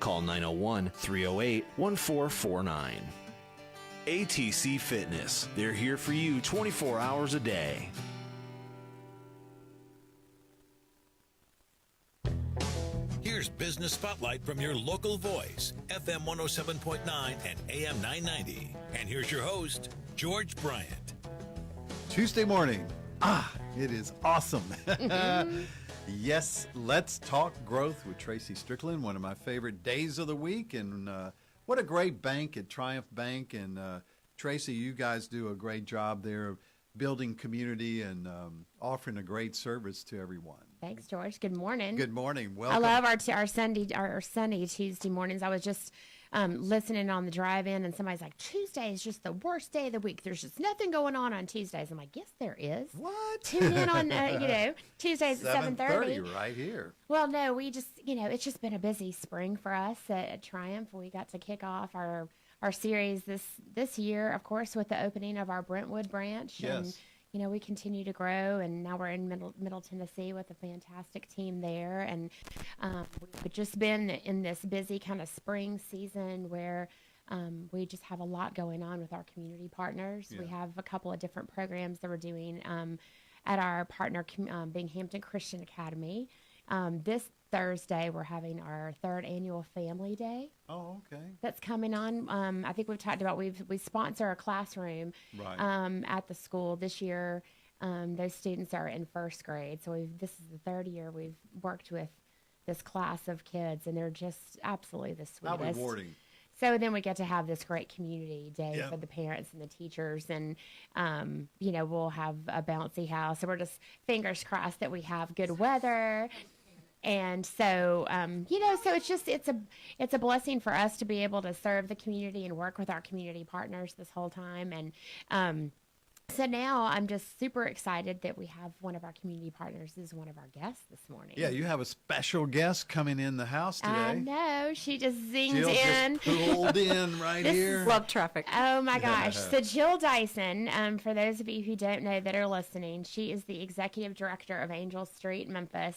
Call 901-308-1449. ATC Fitness. They're here for you 24 hours a day. Here's Business Spotlight from your local voice, FM 107.9 and AM 990. And here's your host, George Bryant. Tuesday morning. It is awesome. Yes, let's talk growth with Tracy Strickland, one of my favorite days of the week. And what a great bank at Triumph Bank. And Tracy, you guys do a great job there of building community and offering a great service to everyone. Thanks, George. Good morning. Good morning. Welcome. I love our sunny Tuesday mornings. I was just listening on the drive-in, and somebody's like, Tuesday is just the worst day of the week. There's just nothing going on Tuesdays. I'm like, yes, there is. What? Tune in on, Tuesdays at 7:30. Right here. Well, no, we just, it's just been a busy spring for us at Triumph. We got to kick off our series this year, of course, with the opening of our Brentwood branch. Yes. And, we continue to grow, and now we're in Middle Tennessee with a fantastic team there. And we've just been in this busy kind of spring season where we just have a lot going on with our community partners. Yeah. We have a couple of different programs that we're doing at our partner, Binghamton Christian Academy. This Thursday, we're having our third annual Family Day. Oh, okay. That's coming on. I think we've talked about we sponsor a classroom at the school this year. Those students are in first grade, so this is the third year we've worked with this class of kids, and they're just absolutely the sweetest. How rewarding. So then we get to have this great community day for the parents and the teachers, and we'll have a bouncy house. So we're just fingers crossed that we have good weather. And so, so it's a blessing for us to be able to serve the community and work with our community partners this whole time. And so now I'm just super excited that we have one of our community partners as one of our guests this morning. Yeah, you have a special guest coming in the house today. I know. She just zinged Jill in. Just pulled in right here. Love traffic. Oh, my gosh. So Jill Dyson, for those of you who don't know that are listening, she is the executive director of AngelStreet Memphis.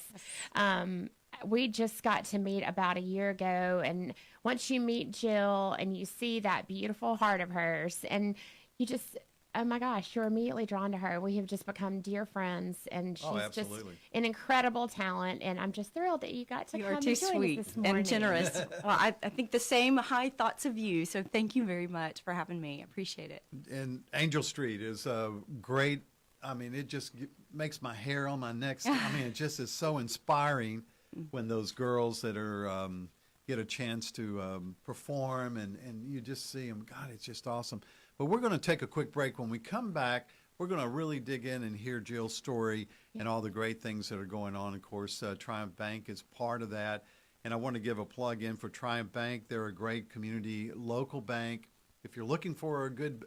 We just got to meet about a year ago, and once you meet Jill and you see that beautiful heart of hers, and you just... oh, my gosh, you're immediately drawn to her. We have just become dear friends, and she's just an incredible talent, and I'm just thrilled that you got to come and join us this morning. You are too sweet and generous. Well, I think the same high thoughts of you, so thank you very much for having me. I appreciate it. And AngelStreet is great. I mean, it just makes my hair on my neck. It just is so inspiring when those girls that are get a chance to perform, and you just see them. God, it's just awesome. But we're going to take a quick break. When we come back, we're going to really dig in and hear Jill's story and all the great things that are going on. Of course, Triumph Bank is part of that. And I want to give a plug in for Triumph Bank. They're a great community local bank. If you're looking for a good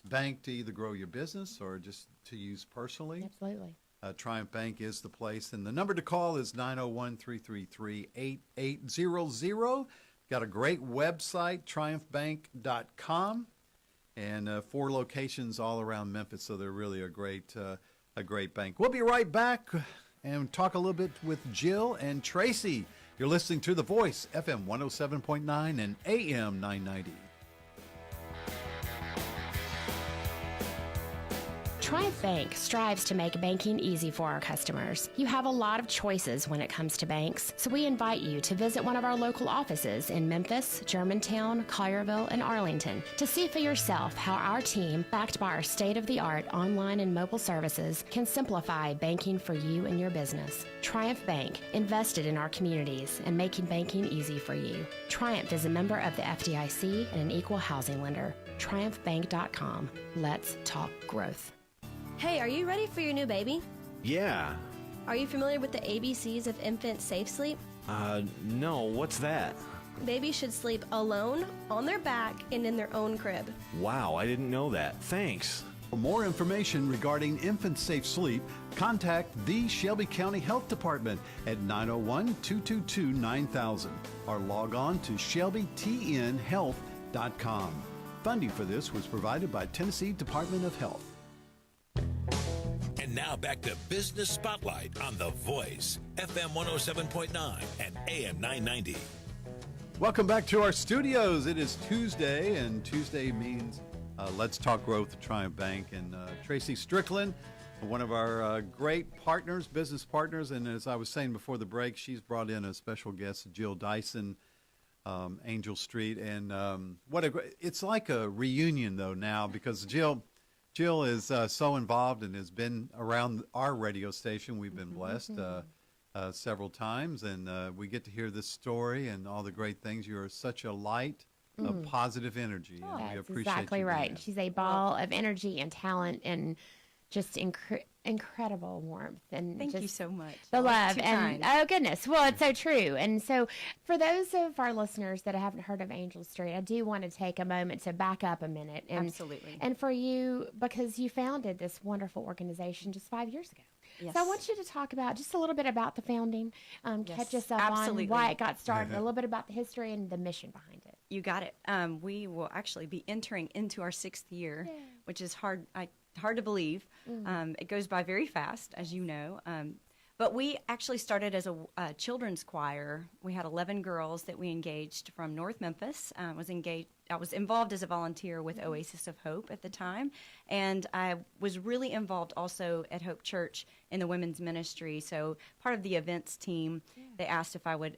bank to either grow your business or just to use personally, absolutely. Triumph Bank is the place. And the number to call is 901-333-8800. Got a great website, triumphbank.com. And 4 locations all around Memphis, so they're really a great bank. We'll be right back and talk a little bit with Jill and Tracy. You're listening to The Voice, FM 107.9 and AM 990. Triumph Bank strives to make banking easy for our customers. You have a lot of choices when it comes to banks, so we invite you to visit one of our local offices in Memphis, Germantown, Collierville, and Arlington to see for yourself how our team, backed by our state-of-the-art online and mobile services, can simplify banking for you and your business. Triumph Bank, invested in our communities and making banking easy for you. Triumph is a member of the FDIC and an equal housing lender. TriumphBank.com. Let's talk growth. Hey, are you ready for your new baby? Yeah. Are you familiar with the ABCs of infant safe sleep? No, what's that? Babies should sleep alone, on their back, and in their own crib. Wow, I didn't know that. Thanks. For more information regarding infant safe sleep, contact the Shelby County Health Department at 901-222-9000 or log on to shelbytnhealth.com. Funding for this was provided by Tennessee Department of Health. And now back to Business Spotlight on The Voice, FM 107.9 and AM 990. Welcome back to our studios. It is Tuesday, and Tuesday means Let's Talk Growth at Triumph Bank. And Tracy Strickland, one of our great partners, business partners, and as I was saying before the break, she's brought in a special guest, Jill Dyson, Angel Street. And it's like a reunion, though, now, because Jill is so involved and has been around our radio station. We've been blessed several times, and we get to hear this story and all the great things. You're such a light of positive energy, and we That's appreciate exactly you right. being She's a ball of energy and talent and just incredible warmth. And Thank you just so much. the Oh, love too and kind. oh goodness, well, it's so true. And so for those of our listeners that haven't heard of Angel Street, I do want to take a moment to back up a minute and Absolutely. and for you, because you founded this wonderful organization just 5 years ago. Yes. So I want you to talk about just a little bit about the founding, catch Yes, us up absolutely. on why it got started, a little bit about the history and the mission behind it. You got it. We will actually be entering into our 6th year, which is hard to believe. It goes by very fast, as you know. But we actually started as a children's choir. We had 11 girls that we engaged from North Memphis. I was involved as a volunteer with Oasis of Hope at the time, and I was really involved also at Hope Church in the women's ministry. So part of the events team, they asked if I would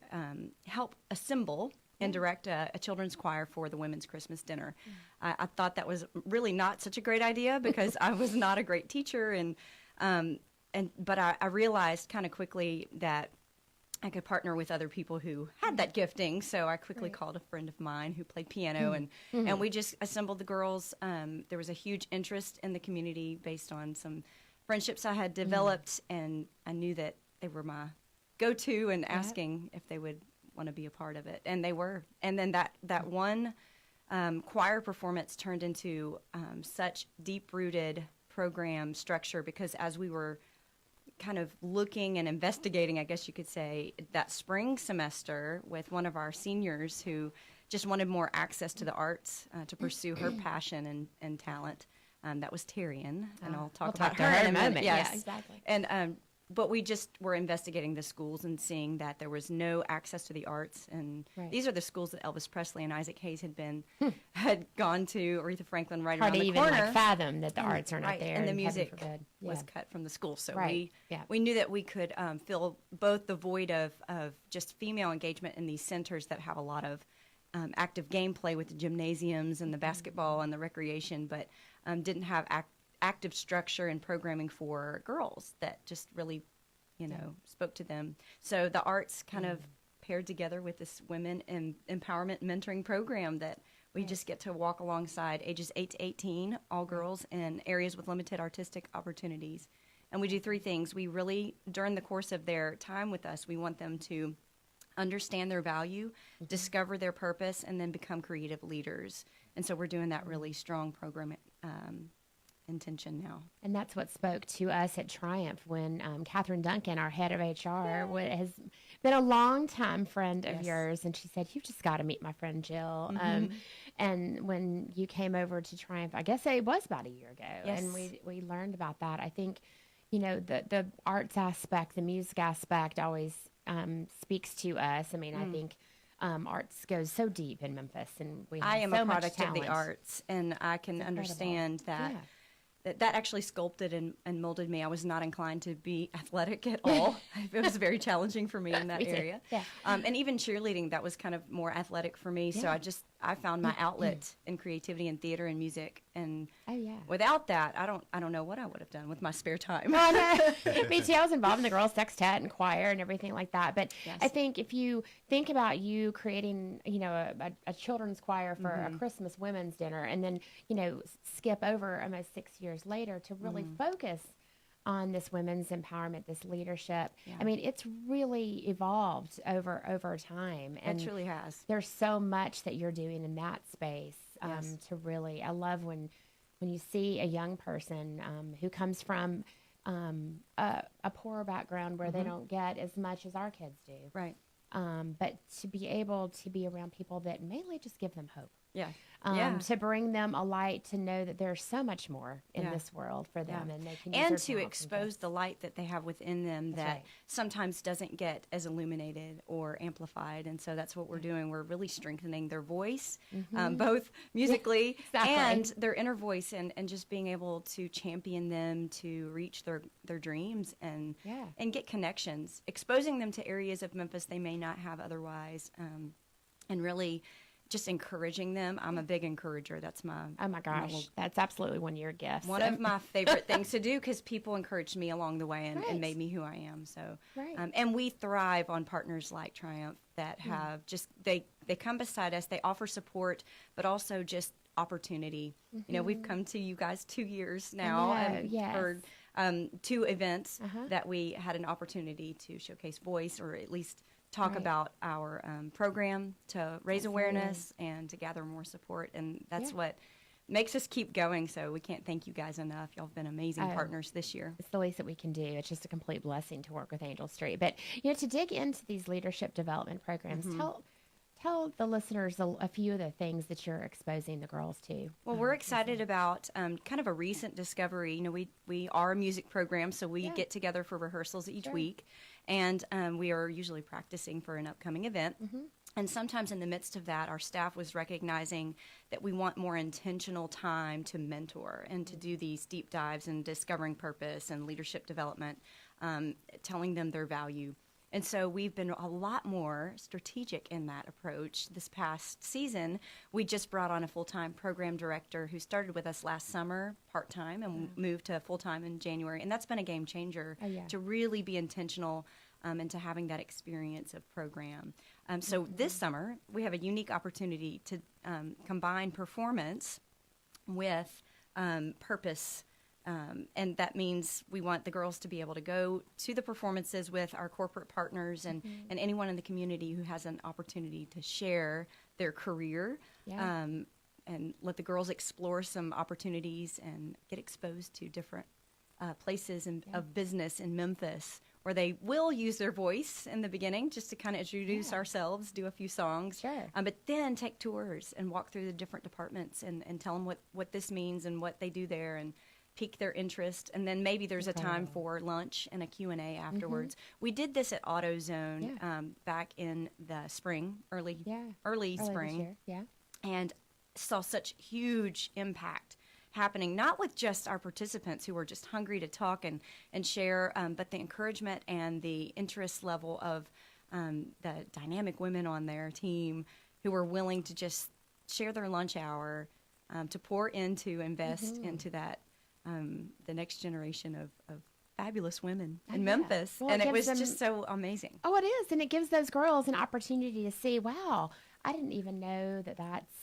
help assemble and direct a children's choir for the women's Christmas dinner. I thought that was really not such a great idea because I was not a great teacher, but I realized kind of quickly that I could partner with other people who had that gifting. So I quickly called a friend of mine who played piano, and we just assembled the girls. There was a huge interest in the community based on some friendships I had developed, and I knew that they were my go-to and asking if they would want to be a part of it, and they were. And then that one choir performance turned into such deep-rooted program structure, because as we were kind of looking and investigating, I guess you could say, that spring semester with one of our seniors who just wanted more access to the arts to pursue her passion and talent. That was Tyrion, and I'll talk about her in a moment. Yes. Yeah, exactly. And but we just were investigating the schools and seeing that there was no access to the arts, and these are the schools that Elvis Presley and Isaac Hayes had gone to, Aretha Franklin, right Hard around to the even corner. fathom that the arts are not Right, there, and the heaven music forbid. was cut from the school. So Right, we knew that we could fill both the void of just female engagement in these centers that have a lot of active gameplay with the gymnasiums and the basketball and the recreation, but didn't have active structure and programming for girls that just really, spoke to them. So the arts kind of paired together with this women empowerment mentoring program that we just get to walk alongside ages 8 to 18, all girls in areas with limited artistic opportunities. And we do 3 things. We really, during the course of their time with us, we want them to understand their value, discover their purpose, and then become creative leaders. And so we're doing that really strong program intention now. And that's what spoke to us at Triumph when Catherine Duncan, our head of HR, has been a long-time friend of yours, and she said, "You've just got to meet my friend Jill." And when you came over to Triumph, I guess it was about a year ago, and we learned about that. I think, the arts aspect, the music aspect always speaks to us. I mean, I think arts goes so deep in Memphis, and we have I am so a much product of talent. the arts, and I can understand that. Yeah. That actually sculpted and molded me. I was not inclined to be athletic at all. It was very challenging for me in that Me too. area. Yeah. And even cheerleading, that was kind of more athletic for me. So I found my outlet in creativity and theater and music. And without that, I don't know what I would have done with my spare time. Well, no, me too. I was involved in the girls' sextet and choir and everything like that. But I think if you think about you creating, a children's choir for a Christmas women's dinner, and then, skip over almost 6 years later to really focus on this women's empowerment, this leadership. I mean, it's really evolved over time. And It truly has. there's so much that you're doing in that space to really, I love when you see a young person who comes from a poorer background where they don't get as much as our kids do. Right. but to be able to be around people that mainly just give them hope. Yeah. To bring them a light, to know that there's so much more in Yeah. this world for them, and they can use And their to talents and expose gifts. the light that they have within them That's that right. sometimes doesn't get as illuminated or amplified. And so that's what we're doing. We're really strengthening their voice, both musically Exactly. and their inner voice, and just being able to champion them to reach their dreams and get connections, exposing them to areas of Memphis they may not have otherwise, and really just encouraging them. I'm a big encourager. That's my Oh my gosh, that's absolutely one of your gifts. one of my favorite things to do, because people encouraged me along the way and Right. made me who I am. So, Right. And we thrive on partners like Triumph that have just they come beside us. They offer support, but also just opportunity. You know, we've come to you guys 2 years now, know, and yes. for 2 events that we had an opportunity to showcase voice, or at least talk Right. about our program, to raise awareness and to gather more support. And that's what makes us keep going. So we can't thank you guys enough. Y'all have been amazing partners this year. It's the least that we can do. It's just a complete blessing to work with Angel Street. But, you know, to dig into these leadership development programs, tell the listeners a few of the things that you're exposing the girls to. Well, we're excited about kind of a recent discovery. You know, we are a music program, so we get together for rehearsals each week, and we are usually practicing for an upcoming event. And sometimes in the midst of that, our staff was recognizing that we want more intentional time to mentor and to do these deep dives and discovering purpose and leadership development, telling them their value. And so we've been a lot more strategic in that approach. This past season, we just brought on a full-time program director who started with us last summer, part-time, and moved to full-time in January. And that's been a game changer to really be intentional into having that experience of program. So this summer, we have a unique opportunity to combine performance with purpose. And that means we want the girls to be able to go to the performances with our corporate partners and anyone in the community who has an opportunity to share their career, and let the girls explore some opportunities and get exposed to different places of business in Memphis, where they will use their voice in the beginning just to kind of introduce ourselves, do a few songs, but then take tours and walk through the different departments and tell them what this means and what they do there, and pique their interest. And then maybe there's a time for lunch and a Q&A afterwards. We did this at AutoZone back in the spring, early spring, and saw such huge impact happening, not with just our participants who were just hungry to talk and share, but the encouragement and the interest level of the dynamic women on their team who were willing to just share their lunch hour, to pour into, invest into that, the next generation of fabulous women in Memphis. Well, and it was them, just so amazing. Oh, it is. And it gives those girls an opportunity to see, wow, I didn't even know that that's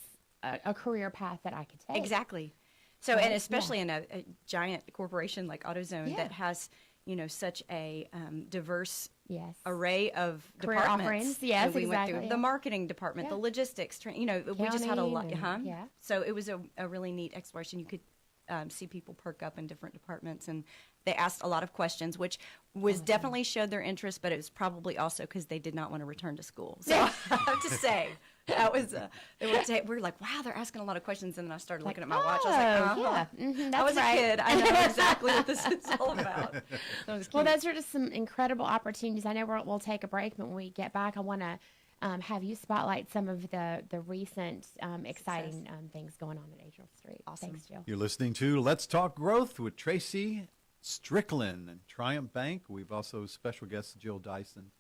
a career path that I could take. Exactly. So, and especially in a giant corporation like AutoZone that has, you know, such a diverse array of career departments. offerings. Yes, and we went exactly. through the marketing department, the logistics, we just had a lot. County and- So it was a really neat exploration. You could see people perk up in different departments, and they asked a lot of questions, which was definitely showed their interest, but it was probably also because they did not want to return to school. So I have to say, that was we were like, wow, they're asking a lot of questions, and then I started looking at my watch. I was like, I was a kid. I know exactly what this is all about. Well, those are just some incredible opportunities. I know we'll take a break, but when we get back, I want to have you spotlight some of the recent exciting things going on at Angel Street. Awesome. Thanks, Jill. You're listening to Let's Talk Growth with Tracy Strickland and Triumph Bank. We've also special guest Jill Dyson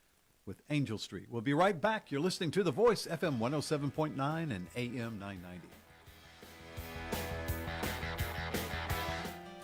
with Angel Street. We'll be right back. You're listening to The Voice, FM 107.9 and AM 990.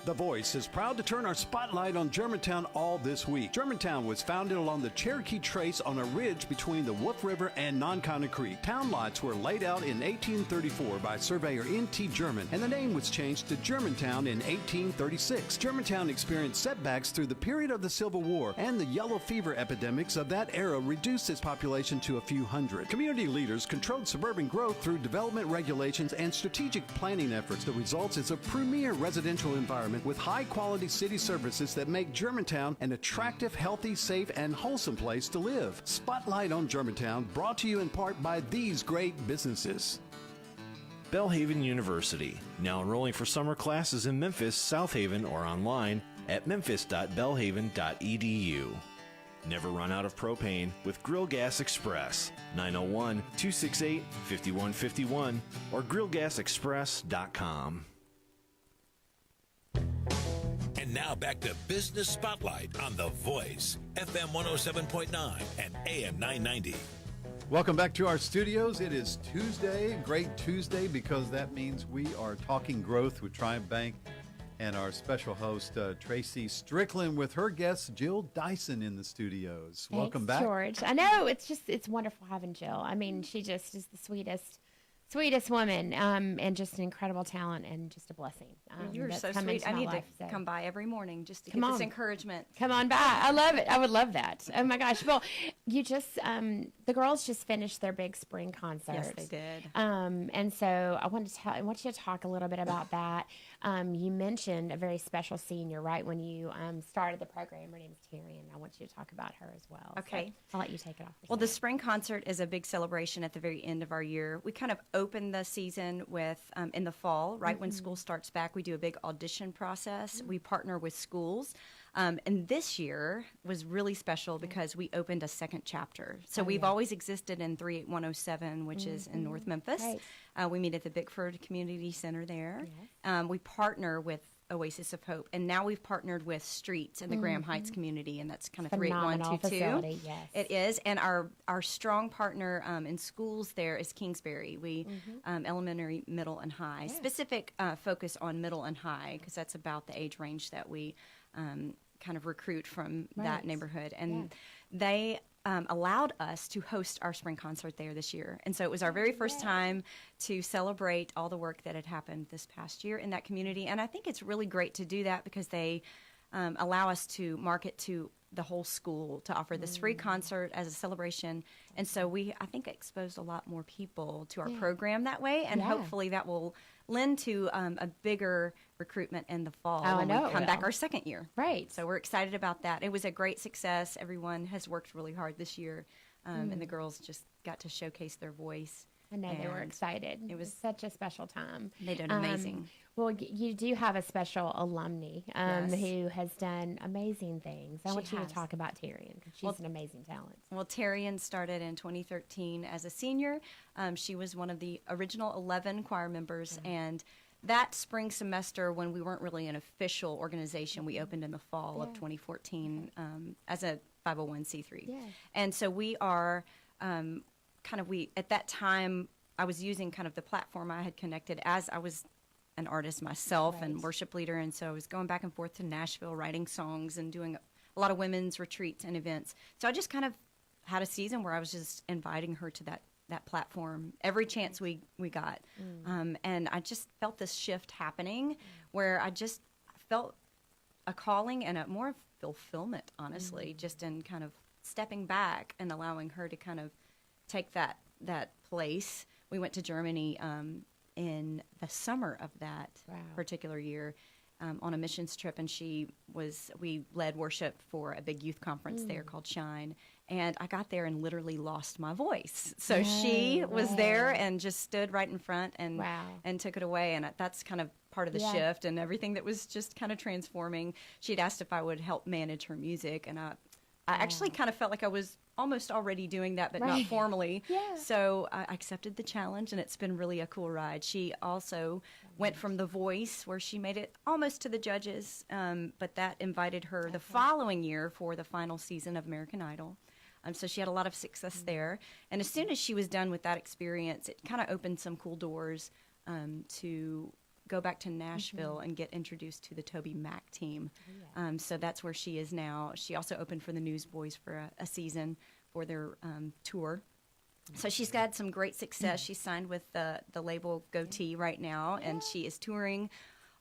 The Voice is proud to turn our spotlight on Germantown all this week. Germantown was founded along the Cherokee Trace on a ridge between the Wolf River and Nonconnah Creek. Town lots were laid out in 1834 by surveyor N.T. German, and the name was changed to Germantown in 1836. Germantown experienced setbacks through the period of the Civil War, and the yellow fever epidemics of that era reduced its population to a few hundred. Community leaders controlled suburban growth through development regulations and strategic planning efforts. The result is a premier residential environment environment with high-quality city services that make Germantown an attractive, healthy, safe, and wholesome place to live. Spotlight on Germantown, brought to you in part by these great businesses. Belhaven University, now enrolling for summer classes in Memphis, South Haven, or online at memphis.belhaven.edu. Never run out of propane with Grill Gas Express, 901-268-5151 or grillgasexpress.com. And now back to Business Spotlight on The Voice, FM 107.9 and AM 990. Welcome back to our studios. It is Tuesday, great Tuesday, because that means we are talking growth with Triumph Bank and our special host, Tracy Strickland, with her guest, Jill Dyson, in the studios. Thanks, welcome back. George. I know, it's wonderful having Jill. I mean, she just is the sweetest woman, and just an incredible talent and just a blessing. You're that's so come sweet. into I my need life, to so. come by every morning just to Come get this on. encouragement. Come on by. I love it. I would love that. Oh my gosh. Well, you just the girls just finished their big spring concert. Yes, they did. And so I want you to talk a little bit about that. You mentioned a very special senior right when you started the program. Her name's Terry, and I want you to talk about her as well. Okay. So I'll let you take it off. Well, the spring concert is a big celebration at the very end of our year. We kind of open the season with, in the fall, right when school starts back, we do a big audition process. We partner with schools. And this year was really special because we opened a second chapter. So we've always existed in 38107, which is in North Memphis. Right. We meet at the Bickford Community Center there. We partner with Oasis of Hope, and now we've partnered with Streets in the Graham Heights community, and that's kind of Phenomenal 38122. facility, yes. It is, and our strong partner in schools there is Kingsbury. We elementary, middle, and high. Specific focus on middle and high, because that's about the age range that we kind of recruit from that neighborhood, and they allowed us to host our spring concert there this year. And so it was our very first time to celebrate all the work that had happened this past year in that community. And I think it's really great to do that because they allow us to market to the whole school to offer this free concert as a celebration. And so I think, exposed a lot more people to our program that way. And hopefully that will lend to a bigger recruitment in the fall when we come back our second year. Right. So we're excited about that. It was a great success. Everyone has worked really hard this year, and the girls just got to showcase their voice. I know they were And excited. It was such a special time. They did amazing. Well, you do have a special alumni Yes. who has done amazing things. I She want you has. to talk about Tyrion because she's an amazing talent. Well, Terrian started in 2013 as a senior. She was one of the original 11 choir members, and that spring semester, when we weren't really an official organization, we opened in the fall of 2014 as a 501c3. Yeah. And so we are at that time, I was using kind of the platform I had connected as I was an artist myself and worship leader, and so I was going back and forth to Nashville writing songs and doing a lot of women's retreats and events. So I just kind of had a season where I was just inviting her to that platform every chance we got. And I just felt this shift happening where I just felt a calling and a more fulfillment, honestly, just in kind of stepping back and allowing her to kind of take that place. We went to Germany in the summer of that particular year on a missions trip, and we led worship for a big youth conference there called Shine, and I got there and literally lost my voice. So she was there and just stood right in front and took it away, and that's kind of part of the shift and everything that was just kind of transforming. She'd asked if I would help manage her music, and I actually kind of felt like I was almost already doing that, but not formally. So I accepted the challenge, and it's been really a cool ride. She also went from The Voice, where she made it almost to the judges, but that invited her the following year for the final season of American Idol. So she had a lot of success there. And as soon as she was done with that experience, it kind of opened some cool doors to go back to Nashville and get introduced to the Toby Mac team. So that's where she is now. She also opened for the Newsboys for a season for their tour. So she's had some great success. She's signed with the label Goatee right now, and she is touring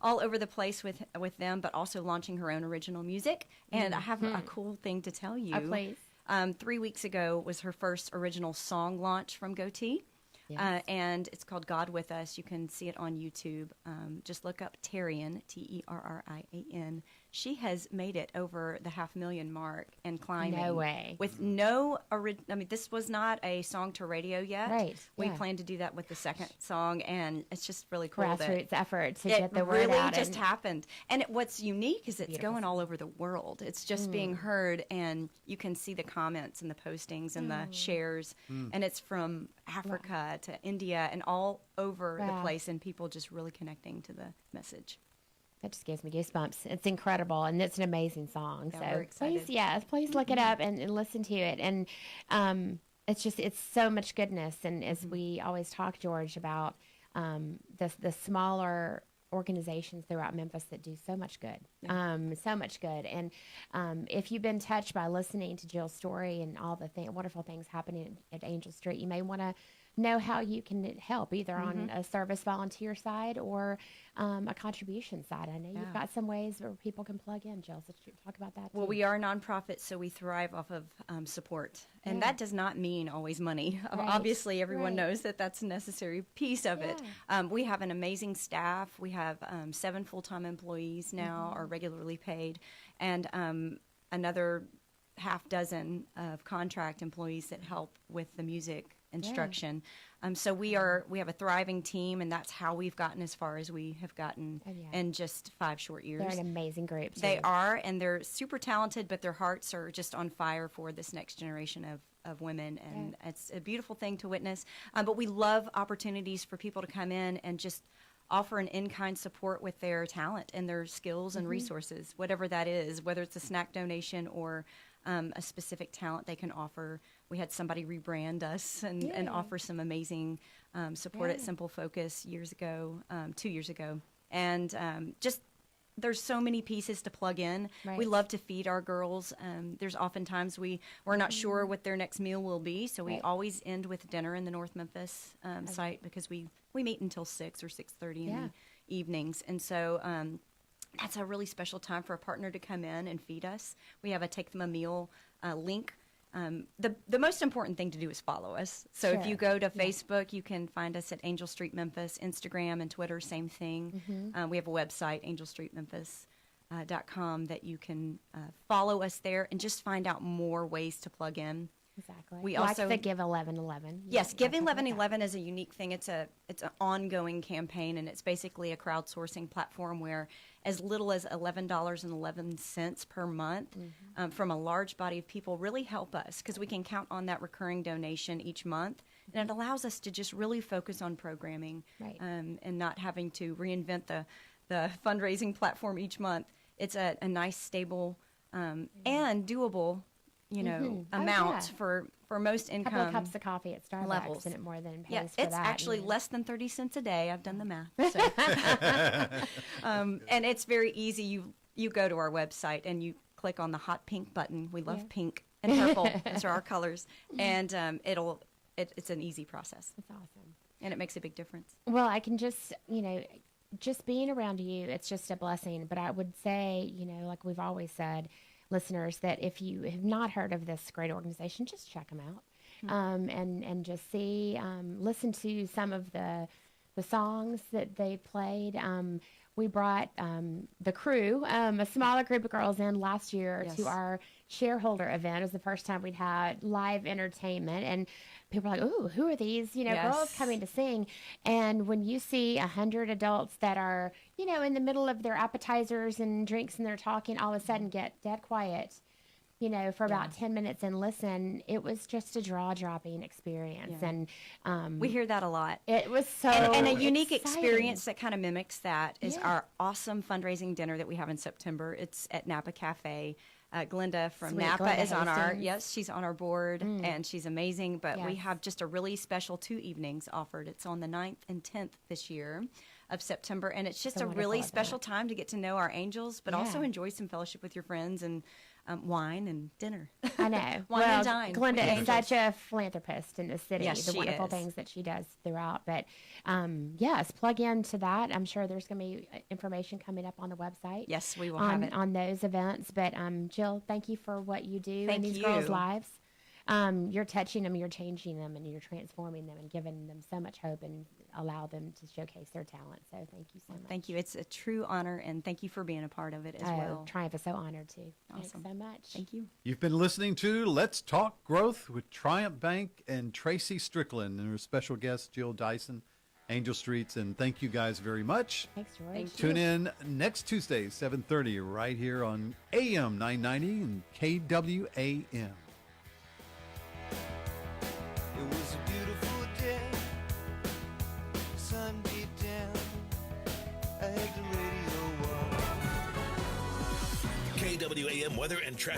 all over the place with them, but also launching her own original music. And I have a cool thing to tell you. Please. 3 weeks ago was her first original song launch from Goatee. Yes. And it's called God With Us. You can see it on YouTube. Just look up Terrian, Terririan. She has made it over the 500,000 mark and climbing. No way. With this was not a song to radio yet. Right. We yeah. plan to do that with the second song, and it's just really cool. Grassroots effort to It get the word really out. just happened. And what's unique is it's Beautiful. going all over the world. It's just being heard, and you can see the comments and the postings and the shares. And it's from Africa to India and all over the Wow. place, and people just really connecting to the message. That just gives me goosebumps. It's incredible, and it's an amazing song. Yeah, so we're excited. please look it up and listen to it. And it's so much goodness. And as we always talk, George, about the smaller organizations throughout Memphis that do so much good, so much good. And if you've been touched by listening to Jill's story and all the wonderful things happening at Angel Street, you may want to know how you can help, either on a service volunteer side or a contribution side. I know you've got some ways where people can plug in, Jill, so talk about that Well, too. we are a nonprofit, so we thrive off of support. And Yeah. that does not mean always money. Right. Obviously, everyone Right. knows that that's a necessary piece of it. We have an amazing staff. We have 7 full-time employees now, are regularly paid, and another half dozen of contract employees that help with the music instruction. So we have a thriving team, and that's how we've gotten as far as we have gotten in just 5 short years. They're an amazing group. They too. are, and they're super talented, but their hearts are just on fire for this next generation of women, and it's a beautiful thing to witness. But we love opportunities for people to come in and just offer an in-kind support with their talent and their skills and resources, whatever that is, whether it's a snack donation or a specific talent they can offer. We had somebody rebrand us and offer some amazing support at Simple Focus 2 years ago. And just there's so many pieces to plug in. Right. We love to feed our girls. There's oftentimes we're not sure what their next meal will be, so we Right. always end with dinner in the North Memphis site, because we meet until 6 or 6:30 in the evenings. And so that's a really special time for a partner to come in and feed us. We have a Take Them a Meal link. The most important thing to do is follow us. So if Sure. you go to Facebook, you can find us at AngelStreet Memphis, Instagram and Twitter, same thing. We have a website, AngelStreetMemphis.com, that you can follow us there and just find out more ways to plug in. Exactly. We like also- the Give 1111. Yes, Give 1111 is a unique thing. It's an ongoing campaign, and it's basically a crowdsourcing platform where as little as $11.11 per month from a large body of people really help us, because we can count on that recurring donation each month, and it allows us to just really focus on programming and not having to reinvent the fundraising platform each month. It's a nice, stable, and doable amount for most A income couple of cups of coffee at Starbucks levels. and it more than pays Yeah, for it's that. actually less than 30 cents a day. I've done the math. So. And it's very easy. You go to our website and you click on the hot pink button. We love pink and purple. Those are our colors. And it's an easy process. That's awesome. And it makes a big difference. Well, I can just being around you, it's just a blessing. But I would say, like we've always said, listeners, that if you have not heard of this great organization, just check them out and just listen to some of the songs that they played. We brought the crew, a smaller group of girls in last year to our shareholder event. It was the first time we'd had live entertainment, and people were like, "Ooh, who are these? Girls coming to sing." And when you see 100 adults that are, in the middle of their appetizers and drinks, and they're talking, all of a sudden get dead quiet, for about 10 minutes and listen, it was just a jaw-dropping experience. Yeah. And We hear that a lot. it was so And a unique exciting. experience that kind of mimics that is our awesome fundraising dinner that we have in September. It's at Napa Cafe. Glenda from Sweet Napa Glenda is on Hastings. she's on our board, and she's amazing. But we Yes. have just a really special 2 evenings offered. It's on the 9th and 10th this year of September, and it's just It's a a wonderful really event. special time to get to know our angels, but also enjoy some fellowship with your friends and wine and dinner. I know. Wine and dine with Glenda is angels. such a philanthropist in the city. Yes, the she wonderful is. things that she does throughout. But yes, plug into that. I'm sure there's going to be information coming up on the website. Yes, we will have it. on those events. But Jill, thank you for what you do in Thank these you. girls' lives. you're touching them, you're changing them, and you're transforming them and giving them so much hope and allow them to showcase their talent. So thank you so much. Thank you. It's a true honor, and thank you for being a part of it as well. Triumph is so honored too. Awesome. Thanks so much. Thank you. You've been listening to Let's Talk Growth with Triumph Bank and Tracy Strickland and her special guest, Jill Dyson, Angel Streets. And thank you guys very much. Thanks, George. Thank Tune in next Tuesday, 7:30, right here on AM990 and KWAM. It was a beautiful day, sun beat down, I had the radio on. KWAM weather and traffic.